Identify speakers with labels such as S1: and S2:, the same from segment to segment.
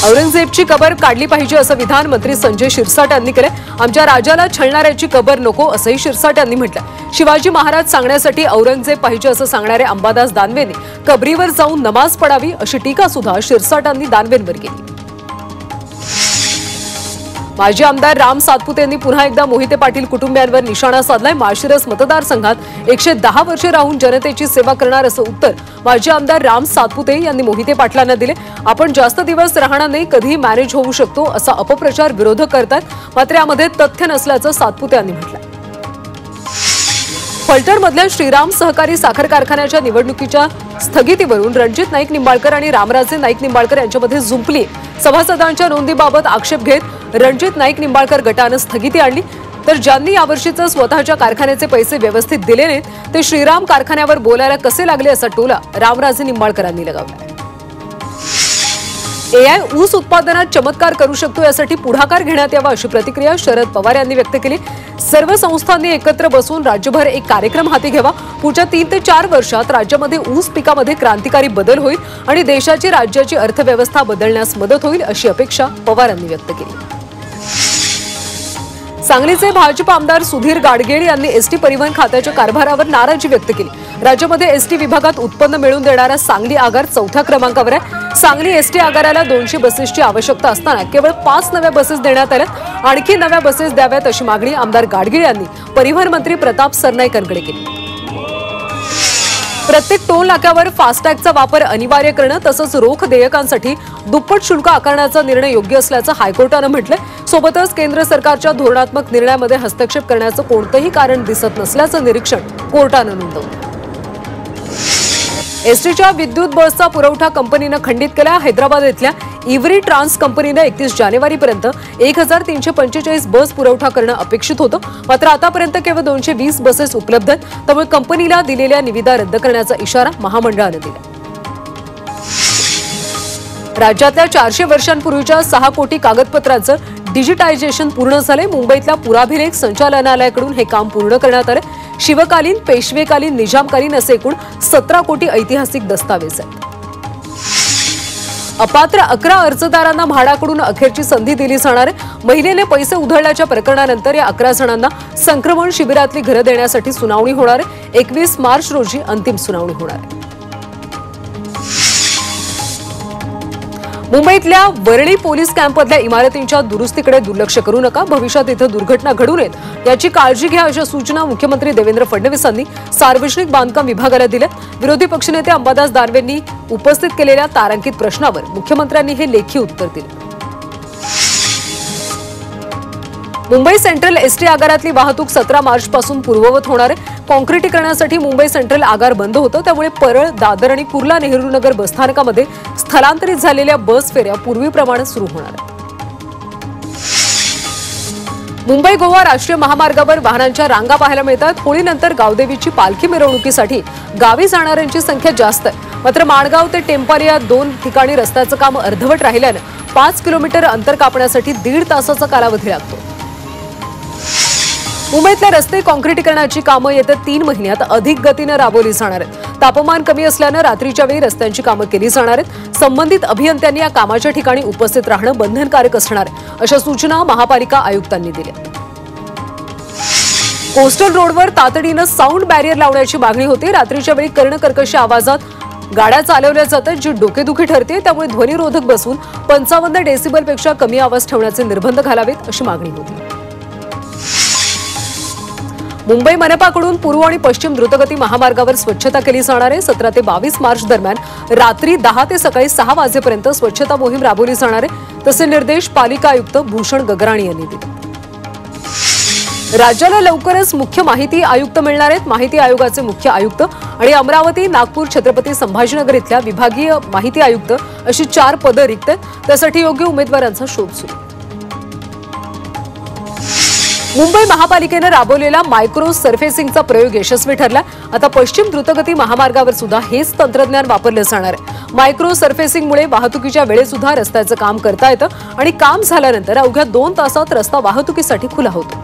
S1: औरंगजेबची कबर काढली पाहिजे असं विधान मंत्री संजय शिरसाट यांनी केलं। आमच्या राजाला छळणाऱ्याची कबर नको असंही शिरसाट यांनी म्हटलं। शिवाजी महाराज सांगण्यासाठी औरंगजेब पाहिजे असं सांगणारे अंबादास दानवेंनी कबरीवर जाऊन नमाज पडावी अशी टीका सुद्धा शिरसाट यांनी दानवेंवर केली। माजी आमदार राम सातपुते यांनी पुन्हा एकदा मोहिते पाटील कुटुंबियांवर निशाणा साधलाय। माळशिरस मतदारसंघात 110 वर्षे राहून जनतेची सेवा करणार असं उत्तर माजी आमदार राम सातपुते यांनी मोहिते पाटलांना दिले। आपण जास्त दिवस राहणार नाही, कधीही मॅनेज होऊ शकतो असा अपप्रचार विरोधक करतात, मात्र यामध्ये तथ्य नसल्याचं सातपुते यांनी म्हटलं। फलटणमधल्या श्रीराम सहकारी साखर कारखान्याच्या निवडणुकीच्या स्थगितीवरून रणजित नाईक निंबाळकर आणि रामराजे नाईक निंबाळकर यांच्यामध्ये जुंपली। सभासदांच्या नोंदीबाबत आक्षेप घेत रणजित नाईक निंबाळकर गटानं स्थगिती आणली, तर ज्यांनी यावर्षीचे स्वतःच्या कारखान्याचे पैसे व्यवस्थित दिले नाहीत ते श्रीराम कारखान्यावर बोलायला कसे लागले असा टोला रामराजे निंबाळकरांनी लगावला। एआय ऊस उत्पादनात चमत्कार करू शकतो, यासाठी पुढाकार घेण्यात यावा अशी प्रतिक्रिया शरद पवार यांनी व्यक्त केली। सर्व संस्थांनी एकत्र बसून राज्यभर एक कार्यक्रम हाती घ्यावा। पुढच्या 3 ते 4 वर्षात राज्यामध्ये ऊस पिकामध्ये क्रांतिकारी बदल होईल आणि देशाची राज्याची अर्थव्यवस्था बदलण्यास मदत होईल अशी अपेक्षा पवार यांनी व्यक्त केली। सांगलीचे भाजप आमदार सुधीर गाडगीळ यांनी एसटी परिवहन खात्याच्या कारभारावर नाराजी व्यक्त केली। राज्यामध्ये एसटी विभागात उत्पन्न मिळवून देणारा सांगली आगार 4थ्या क्रमांकावर आहे। सांगली एसटी आगाराला 200 बसेसची आवश्यकता असताना केवळ 5 नव्या बसेस देण्यात आल्यात। आणखी नव्या बसेस द्याव्यात अशी मागणी आमदार गाडगीळ यांनी परिवहन मंत्री प्रताप सरनाईकांकडे केली। प्रत्येक टोल नाक्यावर फास्टॅगचा वापर अनिवार्य करणं तसंच रोख देयकांसाठी दुप्पट शुल्क आकारण्याचा निर्णय योग्य असल्याचं हायकोर्टानं म्हटलंय। सोबतच केंद्र सरकारच्या धोरणात्मक निर्णयामध्ये हस्तक्षेप करण्याचं कोणतंही कारण दिसत नसल्याचं निरीक्षण कोर्टानं नोंदवलं। एसटीच्या विद्युत बसचा पुरवठा कंपनीनं खंडित केला। हैदराबाद इथल्या इव्हरी ट्रान्स कंपनीनं 31 जानेवारीपर्यंत 1345 बस पुरवठा करणं अपेक्षित होतं, मात्र आतापर्यंत केवळ 220 बसेस उपलब्ध आहेत, त्यामुळे कंपनीला दिलेल्या निविदा रद्द करण्याचा इशारा महामंडळानं दिला। राज्यातल्या 400 वर्षांपूर्वीच्या 6 कोटी कागदपत्रांचं डिजिटायझेशन पूर्ण झालंय। मुंबईतल्या पुराभिलेख संचालनालयाकडून हे काम पूर्ण करण्यात आलं। शिवकालीन, पेशवेकालीन, निजामकालीन असे एकूण 17 कोटी ऐतिहासिक दस्तावेज आहेत। अपात्र 11 अर्जदारांना म्हाडाकडून अखेरची संधी दिली जाणार आहे। महिलेने पैसे उधळल्याच्या प्रकरणानंतर या 11 जणांना संक्रमण शिबिरातली घरं देण्यासाठी सुनावणी होणार आहे। 21 मार्च रोजी अंतिम सुनावणी होणार आहे। मुंबईतल्या वरळी पोलीस कॅम्पमधल्या इमारतींच्या दुरुस्तीकडे दुर्लक्ष करू नका, भविष्यात इथं दुर्घटना घडू नयेत याची काळजी घ्या अशा सूचना मुख्यमंत्री देवेंद्र फडणवीसांनी सार्वजनिक बांधकाम विभागाला दिल्या। विरोधी पक्षनेते अंबादास दानवेंनी उपस्थित केलेल्या तारांकित प्रश्नावर मुख्यमंत्र्यांनी हे लेखी उत्तर दिलं। मुंबई सेंट्रल एसटी आगारातली वाहतूक 17 मार्च पासून पूर्ववत होणार आहे। कॉन्क्रिटीकरणासाठी मुंबई सेंट्रल आगार बंद होतं, त्यामुळे परळ, दादर आणि कुर्ला नेहरू नगर बसस्थानकामध्ये स्थलांतरित झालेल्या बस फेऱ्या पूर्वीप्रमाणे सुरू होणार आहेत। मुंबई गोवा राष्ट्रीय महामार्गावर वाहनांच्या रांगा पाहायला मिळतात। होळीनंतर गावदेवीची पालखी मिरवणुकीसाठी गावी जाणाऱ्यांची संख्या जास्त आहे, मात्र माणगाव ते टेंपारी या 2 ठिकाणी रस्त्याचं काम अर्धवट राहिल्यानं 5 किलोमीटर अंतर कापण्यासाठी 1.5 तासाचा कालावधी लागतो। मुंबईतल्या रस्ते कॉन्क्रिटीकरणाची कामं येत्या 3 महिन्यात अधिक गतीनं राबवली जाणार आहेत। तापमान कमी असल्यानं रात्रीच्या वेळी रस्त्यांची कामं केली जाणार आहेत। संबंधित अभियंत्यांनी या कामाच्या ठिकाणी उपस्थित राहणं बंधनकारक असणार आहे अशा सूचना महापालिका आयुक्तांनी दिल्या। कोस्टल रोडवर तातडीनं साऊंड बॅरियर लावण्याची मागणी होती। रात्रीच्या वेळी कर्णकर्कश आवाजात गाड्या चालवल्या जातात, जी डोकेदुखी ठरते, त्यामुळे ध्वनिरोधक बसून 55 डेसिबलपेक्षा कमी आवाज ठेवण्याचे निर्बंध घालावेत अशी मागणी होती। मुंबई मनपाकडून पूर्व आणि पश्चिम द्रुतगती महामार्गावर स्वच्छता केली जाणार आहे। 17 ते 22 मार्च दरम्यान रात्री 10 ते सकाळी 6 वाजेपर्यंत स्वच्छता मोहीम राबवली जाणार आहे, तसे निर्देश पालिका आयुक्त भूषण गगराणी यांनी दिले। राज्याला लवकरच मुख्य माहिती आयुक्त मिळणार आहेत। माहिती आयोगाचे मुख्य आयुक्त आणि अमरावती, नागपूर, छत्रपती संभाजीनगर इथल्या विभागीय माहिती आयुक्त अशी 4 पदं रिक्त आहेत, त्यासाठी योग्य उमेदवारांचा शोध सुरू। मुंबई महापालिकेनं राबवलेला मायक्रो सरफेसिंगचा प्रयोग यशस्वी ठरला। आता पश्चिम द्रुतगती महामार्गावर सुद्धा हेच तंत्रज्ञान वापरलं जाणार आहे। मायक्रो सरफेसिंगमुळे वाहतुकीच्या वेळेत सुद्धा रस्त्याचं काम करता येतं आणि काम झाल्यानंतर अवघ्या 2 तासात रस्ता वाहतुकीसाठी खुला होतो।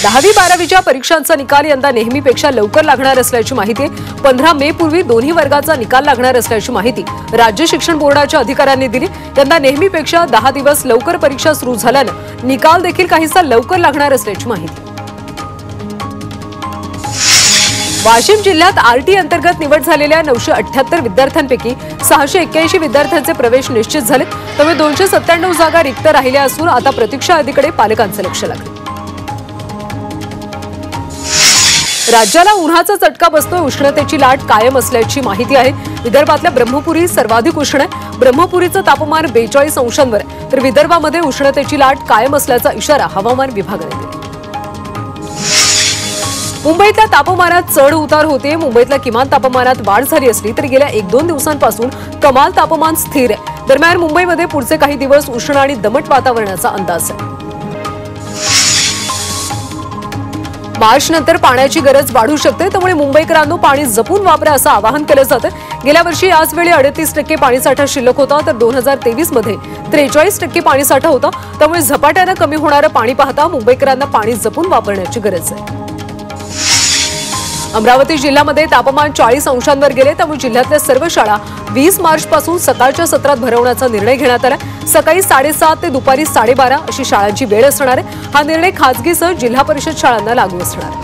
S1: 10वी-12वीच्या परीक्षांचा निकाल यंदा नेहमीपेक्षा लवकर लागणार असल्याची माहिती आहे. 15 मे पूर्वी दोन्ही वर्गाचा निकाल लागणार असल्याची माहिती राज्य शिक्षण बोर्डाच्या अधिकाऱ्यांनी दिली. यंदा नेहमीपेक्षा 10 दिवस लवकर परीक्षा सुरू झाल्यानं निकाल देखील काहीसा लवकर लागणार असल्याची माहिती. वाशिम जिल्ह्यात आरटी अंतर्गत निवड झालेल्या 978 विद्यार्थ्यांपैकी 681 विद्यार्थ्यांचे प्रवेश निश्चित झाले. त्यामुळे 297 जागा रिक्त राहिल्या असून आता प्रतीक्षा यादीकडे पालकांचं लक्ष लागलं. राज्याला उन्हाचा चटका बसतोय. उष्णतेची लाट कायम असल्याची माहिती आहे. विदर्भातल्या ब्रह्मपुरी सर्वाधिक उष्ण आहे. ब्रह्मपुरीचं तापमान 42 अंशांवर, तर विदर्भामध्ये उष्णतेची लाट कायम असल्याचा इशारा हवामान विभागाने दिला. मुंबईतल्या तापमानात चढ उतार होते. मुंबईतल्या किमान तापमानात वाढ झाली असली तरी गेल्या 1-2 दिवसांपासून कमाल तापमान स्थिर आहे. दरम्यान मुंबईमध्ये पुढचे काही दिवस उष्ण आणि दमट वातावरणाचा अंदाज आहे. मार्च नंतर पाण्याची गरज वाढू शकते. त्यामुळे मुंबईकरांनो पाणी जपून वापरा असं आवाहन केलं जातं. गेल्या वर्षी याच वेळी 38% पाणीसाठा शिल्लक होता, तर 2023 मध्ये 43% पाणीसाठा होता. त्यामुळे झपाट्यानं कमी होणारं पाणी पाहता मुंबईकरांना पाणी जपून वापरण्याची गरज आहे. अमरावती जिल्ह्यामध्ये तापमान 40 अंशांवर गेले. त्यामुळे जिल्ह्यातल्या सर्व शाळा 20 मार्च पासून सकाळच्या सत्रात भरवण्याचा निर्णय घेण्यात आला. सकाळी 7:30 ते दुपारी 12:30 अशी शाळांची वेळ असणार आहे. हा निर्णय खासगीसह जिल्हा परिषद शाळांना लागू असणार आहे.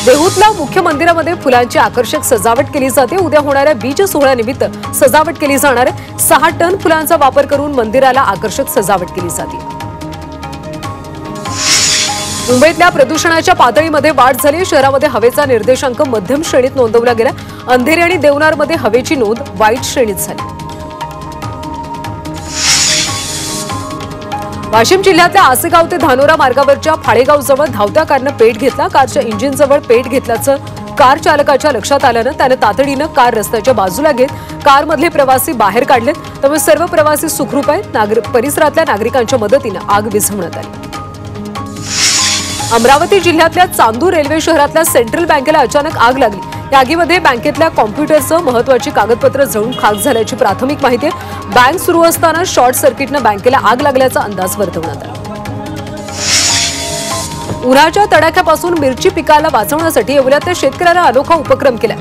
S1: देहूतल्या मुख्य मंदिरामध्ये फुलांची आकर्षक सजावट केली जाते. उद्या होणाऱ्या बीज सोहळ्यानिमित्त सजावट केली जाणार आहे. 6 टन फुलांचा वापर करून मंदिराला आकर्षक सजावट केली जाते. मुंबईतल्या प्रदूषणाच्या पातळीमध्ये वाढ झाली. शहरामध्ये हवेचा निर्देशांक मध्यम श्रेणीत नोंदवला गेला. अंधेरी आणि देवनारमध्ये हवेची नोंद वाईट श्रेणीत झाली. वाशिम जिल्ह्यातल्या आसेगाव ते धानोरा मार्गावरच्या फाळेगावजवळ धावत्या कारनं पेट घेतला. कारच्या इंजिनजवळ पेट घेतल्याचं कार चालकाच्या लक्षात आल्यानं त्यानं तातडीनं कार रस्त्याच्या बाजूला घेत कारमधले प्रवासी बाहेर काढलेत. त्यामुळे सर्व प्रवासी सुखरूप आहेत. परिसरातल्या नागरिकांच्या मदतीनं आग विझवण्यात आली. अमरावती जिल्ह्यातल्या चांदूर रेल्वे शहरातल्या सेंट्रल बँकेला अचानक आग लागली. या आगीमध्ये बँकेतल्या कॉम्प्युटरसह महत्त्वाची कागदपत्र जळून खाक झाल्याची प्राथमिक माहिती आहे. बँक सुरू असताना शॉर्ट सर्किटनं बँकेला आग लागल्याचा अंदाज वर्तवण्यात आला. उन्हाच्या तडाख्यापासून मिरची पिकाला वाचवण्यासाठी येवल्यातल्या शेतकऱ्यानं अनोखा उपक्रम केला.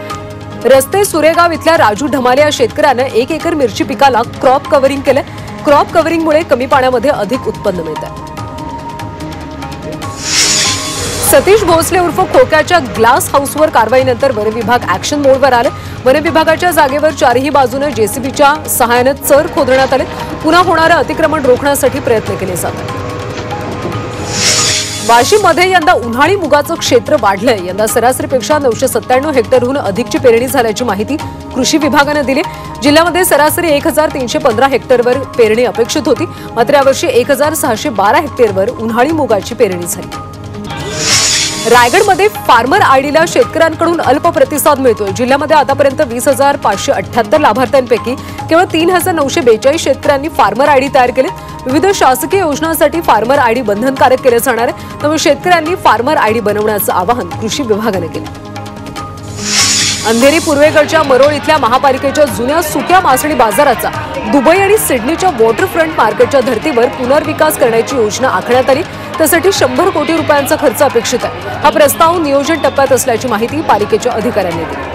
S1: रस्ते सुरेगाव इथल्या राजू ढमाले या शेतकऱ्यानं 1 एकर मिरची पिकाला क्रॉप कव्हरिंग केलं. क्रॉप कव्हरिंगमुळे कमी पाण्यामध्ये अधिक उत्पन्न मिळतं. सतीश भोसले उर्फ खोक्याच्या ग्लास हाऊसवर कारवाईनंतर वन विभाग ऍक्शन मोडवर आले. वन विभागाच्या जागेवर चारही बाजूने जेसीबीच्या सहाय्याने चर खोदण्यात आले. पुन्हा होणारं अतिक्रमण रोखण्यासाठी प्रयत्न केले जातात. वाशिममध्ये यंदा उन्हाळी मुगाचं क्षेत्र वाढलंय. यंदा सरासरीपेक्षा 997 हेक्टरहून अधिकची पेरणी झाल्याची माहिती कृषी विभागाने दिली. जिल्ह्यामध्ये सरासरी 1315 हेक्टरवर पेरणी अपेक्षित होती. मात्र यावर्षी 1612 हेक्टरवर उन्हाळी मुगाची पेरणी झाली. रायगडमध्ये फार्मर आयडीला शेतकऱ्यांकडून अल्प प्रतिसाद मिळतोय. जिल्ह्यामध्ये आतापर्यंत 20,578 लाभार्थ्यांपैकी केवळ 3,942 शेतकऱ्यांनी फार्मर आयडी तयार केले. विविध शासकीय योजनांसाठी फार्मर आयडी बंधनकारक केले जाणार आहे. त्यामुळे शेतकऱ्यांनी फार्मर आयडी बनवण्याचं आवाहन कृषी विभागाने केलं. अंधेरी पूर्वेकडच्या मरोळ इथल्या महापालिकेच्या जुन्या सुक्या मासळी बाजाराचा दुबई आणि सिडनीच्या वॉटरफ्रंट मार्केटच्या धर्तीवर पुनर्विकास करण्याची योजना आखण्यात आली. त्यासाठी 100 कोटी रुपयांचा खर्च अपेक्षित आहे. हा प्रस्ताव नियोजन टप्प्यात असल्याची माहिती पालिकेच्या अधिकाऱ्यांनी दिली.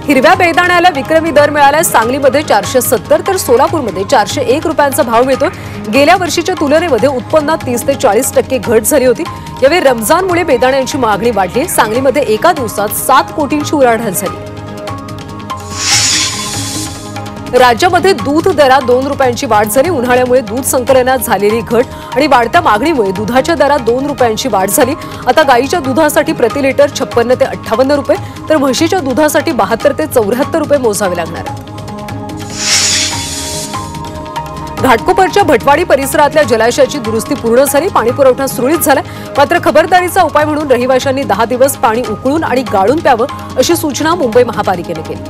S1: हिरव्या बेदाण्याला विक्रमी दर मिळाला. सांगलीमध्ये 470 तर सोलापूरमध्ये 401 रुपयांचा भाव मिळतो. गेल्या वर्षीच्या तुलनेमध्ये उत्पन्नात 30 ते 40% घट झाली होती. यावेळी रमजानमुळे बेदाण्यांची मागणी वाढली. सांगलीमध्ये एका दिवसात 7 कोटींची उलाढाल झाली. राज्यामध्ये दूध दरात 2 रुपयांची वाढ झाली. उन्हाळ्यामुळे दूध संकलनात झालेली घट आणि वाढत्या मागणीमुळे दुधाच्या दरात 2 रुपयांची वाढ झाली. आता गाईच्या दुधासाठी प्रति लिटर 56 ते 58 रुपये तर म्हशीच्या दुधासाठी 72 ते 74 रुपये मोजावे लागणार आहेत. घाटकोपरच्या भटवाडी परिसरातल्या जलाशयाची दुरुस्ती पूर्ण झाली. पाणीपुरवठा सुरळीत झाला. मात्र खबरदारीचा उपाय म्हणून रहिवाशांनी 10 दिवस पाणी उकळून आणि गाळून प्यावं अशी सूचना मुंबई महापालिकेने केली.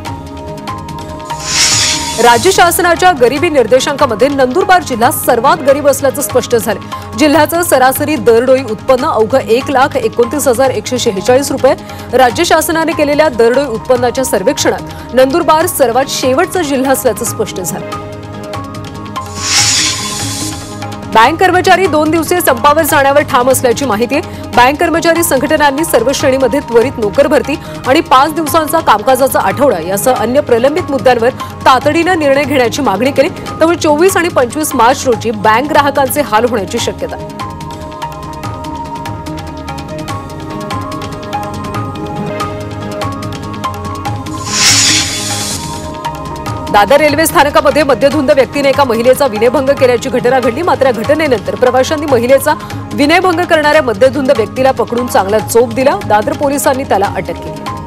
S1: राज्य शासनाच्या गरिबी निर्देशांकामध्ये नंदुरबार जिल्हा सर्वात गरीब असल्याचं स्पष्ट झालं. जिल्ह्याचं सरासरी दरडोई उत्पन्न अवघं 1,29,146 रुपये. राज्य शासनाने केलेल्या दरडोई उत्पन्नाच्या सर्वेक्षणात नंदुरबार सर्वात शेवटचा जिल्हा असल्याचं स्पष्ट झालं. बँक कर्मचारी 2 दिवसीय संपावर जाण्यावर ठाम असल्याची माहिती आहे। बँक कर्मचारी संघटनांनी सर्व श्रेणीमध्ये त्वरित नोकर भरती आणि 5 दिवसांचा कामकाजाचा आठवडा यासह अन्य प्रलंबित मुद्द्यांवर तातडीने निर्णय घेण्याची मागणी केली। त्यामुळे 24 आणि 25 मार्च रोजी बँक ग्राहकांचे हाल होण्याची शक्यता आहे। दादर रेल्वे स्थानकामध्ये मद्यधुंद व्यक्तीने एका महिलेचा विनयभंग केल्याची घटना घडली। मात्र या घटनेनंतर प्रवाशांनी महिलेचा विनयभंग करणाऱ्या मद्यधुंद व्यक्तीला पकडून चांगला चोप दिला। दादर पोलिसांनी त्याला अटक केली।